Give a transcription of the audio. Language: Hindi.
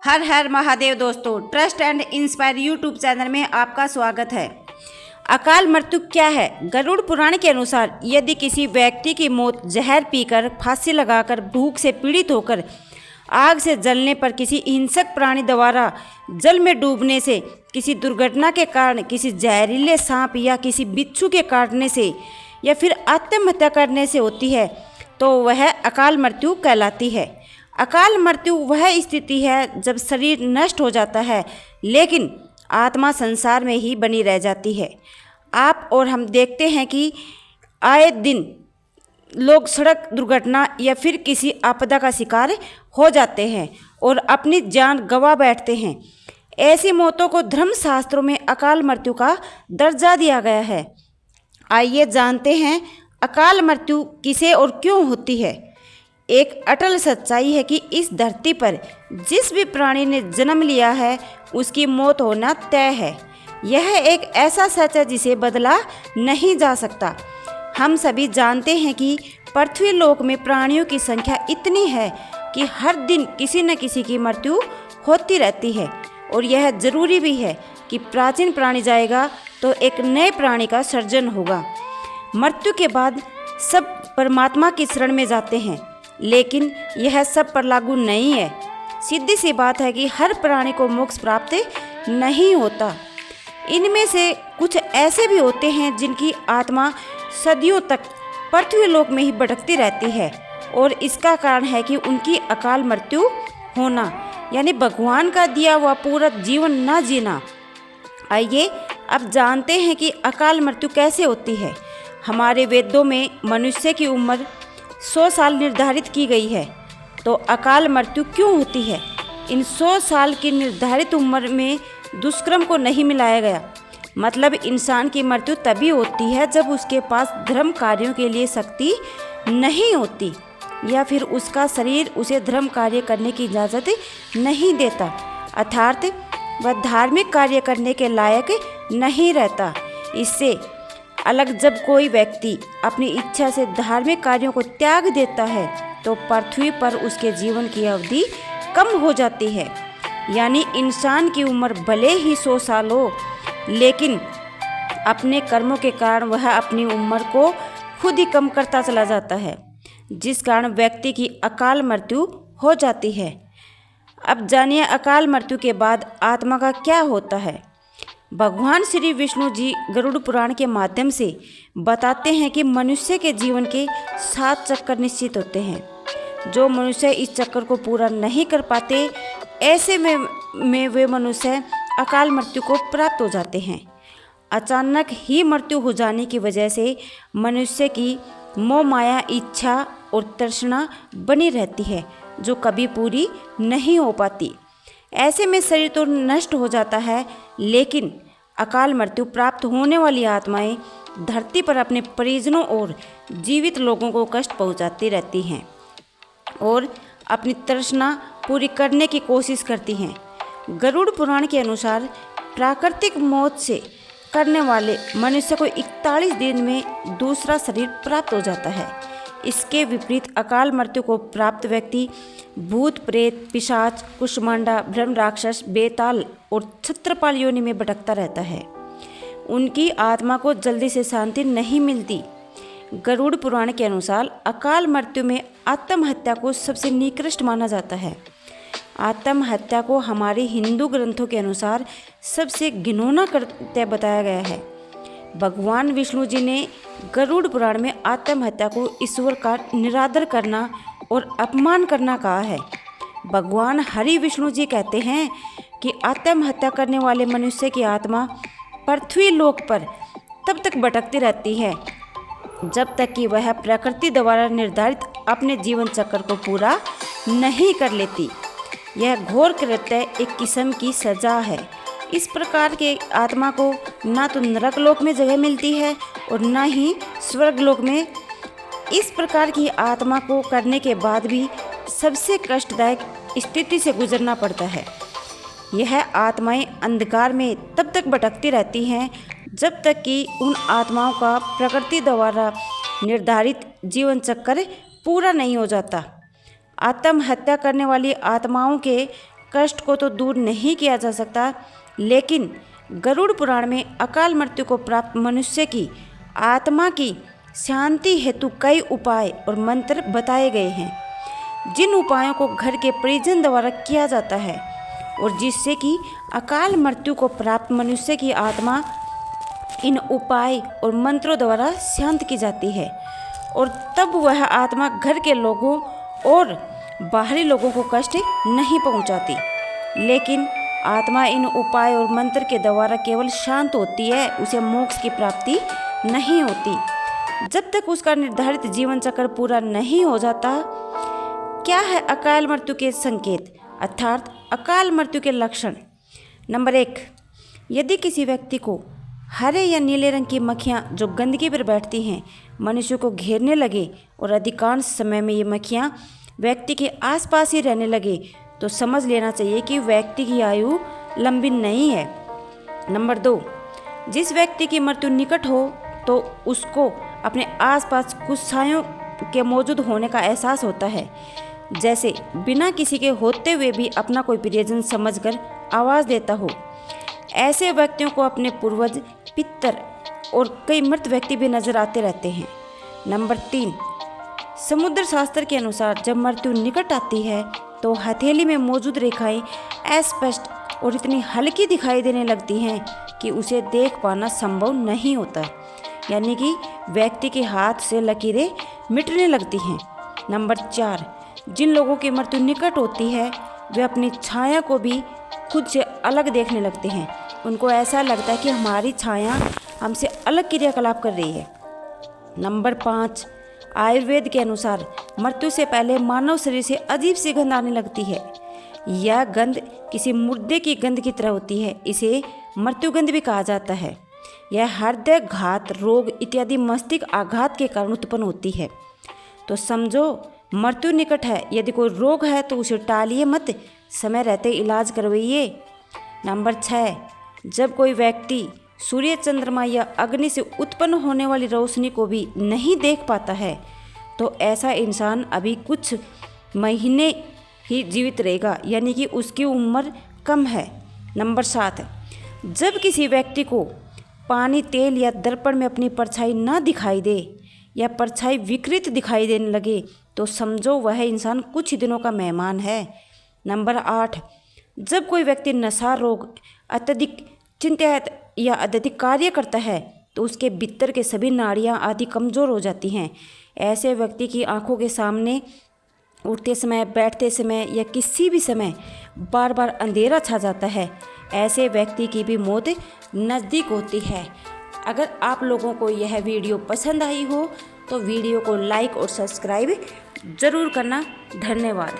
हर हर महादेव दोस्तों, trust and inspire YouTube channel में आपका स्वागत है। अकाल मृत्यु क्या है? गरुड़ पुराण के अनुसार यदि किसी व्यक्ति की मौत जहर पीकर, फांसी लगाकर, भूख से पीड़ित होकर, आग से जलने पर, किसी हिंसक प्राणी द्वारा जल में डूबने से, किसी दुर्घटना के कारण, किसी जहरीले सांप या किसी बिच्छू के काटने से या फिर आत्महत्या करने से होती है तो वह अकाल मृत्यु कहलाती है। अकाल मृत्यु वह स्थिति है जब शरीर नष्ट हो जाता है लेकिन आत्मा संसार में ही बनी रह जाती है। आप और हम देखते हैं कि आए दिन लोग सड़क दुर्घटना या फिर किसी आपदा का शिकार हो जाते हैं और अपनी जान गंवा बैठते हैं। ऐसी मौतों को धर्मशास्त्रों में अकाल मृत्यु का दर्जा दिया गया है। आइए जानते हैं अकाल मृत्यु किसे और क्यों होती है। एक अटल सच्चाई है कि इस धरती पर जिस भी प्राणी ने जन्म लिया है उसकी मौत होना तय है। यह एक ऐसा सच है जिसे बदला नहीं जा सकता। हम सभी जानते हैं कि पृथ्वी लोक में प्राणियों की संख्या इतनी है कि हर दिन किसी न किसी की मृत्यु होती रहती है और यह जरूरी भी है कि प्राचीन प्राणी जाएगा तो एक नए प्राणी का सृजन होगा। मृत्यु के बाद सब परमात्मा की शरण में जाते हैं, लेकिन यह सब पर लागू नहीं है। सीधी सी बात है कि हर प्राणी को मोक्ष प्राप्त नहीं होता। इनमें से कुछ ऐसे भी होते हैं जिनकी आत्मा सदियों तक पृथ्वी लोक में ही भटकती रहती है और इसका कारण है कि उनकी अकाल मृत्यु होना, यानी भगवान का दिया हुआ पूरा जीवन न जीना। आइए अब जानते हैं कि अकाल मृत्यु कैसे होती है। हमारे वेदों में मनुष्य की उम्र 100 साल निर्धारित की गई है, तो अकाल मृत्यु क्यों होती है? इन 100 साल की निर्धारित उम्र में दुष्कर्म को नहीं मिलाया गया। मतलब इंसान की मृत्यु तभी होती है जब उसके पास धर्म कार्यों के लिए शक्ति नहीं होती या फिर उसका शरीर उसे धर्म कार्य करने की इजाज़त नहीं देता, अर्थात वह धार्मिक कार्य करने के लायक नहीं रहता। इससे अलग जब कोई व्यक्ति अपनी इच्छा से धार्मिक कार्यों को त्याग देता है तो पृथ्वी पर उसके जीवन की अवधि कम हो जाती है। यानी इंसान की उम्र भले ही 100 साल हो, लेकिन अपने कर्मों के कारण वह अपनी उम्र को खुद ही कम करता चला जाता है, जिस कारण व्यक्ति की अकाल मृत्यु हो जाती है। अब जानिए अकाल मृत्यु के बाद आत्मा का क्या होता है। भगवान श्री विष्णु जी गरुड़ पुराण के माध्यम से बताते हैं कि मनुष्य के जीवन के 7 चक्कर निश्चित होते हैं। जो मनुष्य इस चक्कर को पूरा नहीं कर पाते, ऐसे में वे मनुष्य अकाल मृत्यु को प्राप्त हो जाते हैं। अचानक ही मृत्यु हो जाने की वजह से मनुष्य की मोह माया, इच्छा और तृष्णा बनी रहती है जो कभी पूरी नहीं हो पाती। ऐसे में शरीर तो नष्ट हो जाता है, लेकिन अकाल मृत्यु प्राप्त होने वाली आत्माएं धरती पर अपने परिजनों और जीवित लोगों को कष्ट पहुंचाती रहती हैं और अपनी तृष्णा पूरी करने की कोशिश करती हैं। गरुड़ पुराण के अनुसार प्राकृतिक मौत से करने वाले मनुष्य को 41 दिन में दूसरा शरीर प्राप्त हो जाता है। इसके विपरीत अकाल मृत्यु को प्राप्त व्यक्ति भूत, प्रेत, पिशाच, कुष्मांडा, ब्रह्म राक्षस, बेताल और छत्रपाल योनि में भटकता रहता है। उनकी आत्मा को जल्दी से शांति नहीं मिलती। गरुड़ पुराण के अनुसार अकाल मृत्यु में आत्महत्या को सबसे निकृष्ट माना जाता है। आत्महत्या को हमारे हिंदू ग्रंथों के अनुसार सबसे घिनौना कृत्य बताया गया है। भगवान विष्णु जी ने गरुड़ पुराण में आत्महत्या को ईश्वर का निरादर करना और अपमान करना कहा है। भगवान हरि विष्णु जी कहते हैं कि आत्महत्या करने वाले मनुष्य की आत्मा पृथ्वी लोक पर तब तक भटकती रहती है जब तक कि वह प्रकृति द्वारा निर्धारित अपने जीवन चक्र को पूरा नहीं कर लेती। यह घोर कृत्य एक किस्म की सजा है। इस प्रकार के आत्मा को ना तो नरक लोक में जगह मिलती है और ना ही स्वर्ग लोक में। इस प्रकार की आत्मा को करने के बाद भी सबसे कष्टदायक स्थिति से गुजरना पड़ता है। यह आत्माएं अंधकार में तब तक भटकती रहती हैं जब तक कि उन आत्माओं का प्रकृति द्वारा निर्धारित जीवन चक्र पूरा नहीं हो जाता। आत्महत्या करने वाली आत्माओं के कष्ट को तो दूर नहीं किया जा सकता, लेकिन गरुड़ पुराण में अकाल मृत्यु को प्राप्त मनुष्य की आत्मा की शांति हेतु कई उपाय और मंत्र बताए गए हैं, जिन उपायों को घर के परिजन द्वारा किया जाता है और जिससे कि अकाल मृत्यु को प्राप्त मनुष्य की आत्मा इन उपाय और मंत्रों द्वारा शांत की जाती है और तब वह आत्मा घर के लोगों और बाहरी लोगों को कष्ट नहीं पहुंचाती। लेकिन आत्मा इन उपाय और मंत्र के द्वारा केवल शांत होती है, उसे मोक्ष की प्राप्ति नहीं होती जब तक उसका निर्धारित जीवन चक्र पूरा नहीं हो जाता। क्या है अकाल मृत्यु के संकेत अर्थात अकाल मृत्यु के लक्षण? नंबर 1, यदि किसी व्यक्ति को हरे या नीले रंग की मक्खियाँ जो गंदगी पर बैठती हैं मनुष्य को घेरने लगे और अधिकांश समय में ये मक्खियाँ व्यक्ति के आसपास ही रहने लगे, तो समझ लेना चाहिए कि व्यक्ति की आयु लंबी नहीं है। नंबर 2, जिस व्यक्ति की मृत्यु निकट हो तो उसको अपने आसपास कुछ सायों के मौजूद होने का एहसास होता है, जैसे बिना किसी के होते हुए भी अपना कोई प्रियजन समझकर आवाज़ देता हो। ऐसे व्यक्तियों को अपने पूर्वज, पितर और कई मृत व्यक्ति भी नजर आते रहते हैं। नंबर 3, समुद्र शास्त्र के अनुसार जब मृत्यु निकट आती है तो हथेली में मौजूद रेखाएं अस्पष्ट और इतनी हल्की दिखाई देने लगती हैं कि उसे देख पाना संभव नहीं होता, यानी कि व्यक्ति के हाथ से लकीरें मिटने लगती हैं। नंबर 4, जिन लोगों की मृत्यु निकट होती है वे अपनी छाया को भी खुद से अलग देखने लगते हैं। उनको ऐसा लगता है कि हमारी छाया हमसे अलग क्रियाकलाप कर रही है। नंबर 5, आयुर्वेद के अनुसार मृत्यु से पहले मानव शरीर से अजीब सी गंध आने लगती है। यह गंध किसी मुर्दे की गंध की तरह होती है, इसे मृत्यु गंध भी कहा जाता है। यह हृदय घात रोग इत्यादि मस्तिष्क आघात के कारण उत्पन्न होती है। तो समझो मृत्यु निकट है, यदि कोई रोग है तो उसे टालिए मत, समय रहते इलाज करवाइए। नंबर 6, जब कोई व्यक्ति सूर्य, चंद्रमा या अग्नि से उत्पन्न होने वाली रोशनी को भी नहीं देख पाता है तो ऐसा इंसान अभी कुछ महीने ही जीवित रहेगा, यानी कि उसकी उम्र कम है। नंबर 7, जब किसी व्यक्ति को पानी, तेल या दर्पण में अपनी परछाई न दिखाई दे या परछाई विकृत दिखाई देने लगे तो समझो वह इंसान कुछ दिनों का मेहमान है। नंबर 8, जब कोई व्यक्ति नशा रोग, अत्यधिक चिंतित या अत्यधिक कार्य करता है तो उसके भीतर के सभी नाड़ियाँ आदि कमज़ोर हो जाती हैं। ऐसे व्यक्ति की आंखों के सामने उठते समय, बैठते समय या किसी भी समय बार बार अंधेरा छा जाता है। ऐसे व्यक्ति की भी मौत नज़दीक होती है। अगर आप लोगों को यह वीडियो पसंद आई हो तो वीडियो को लाइक और सब्सक्राइब ज़रूर करना। धन्यवाद।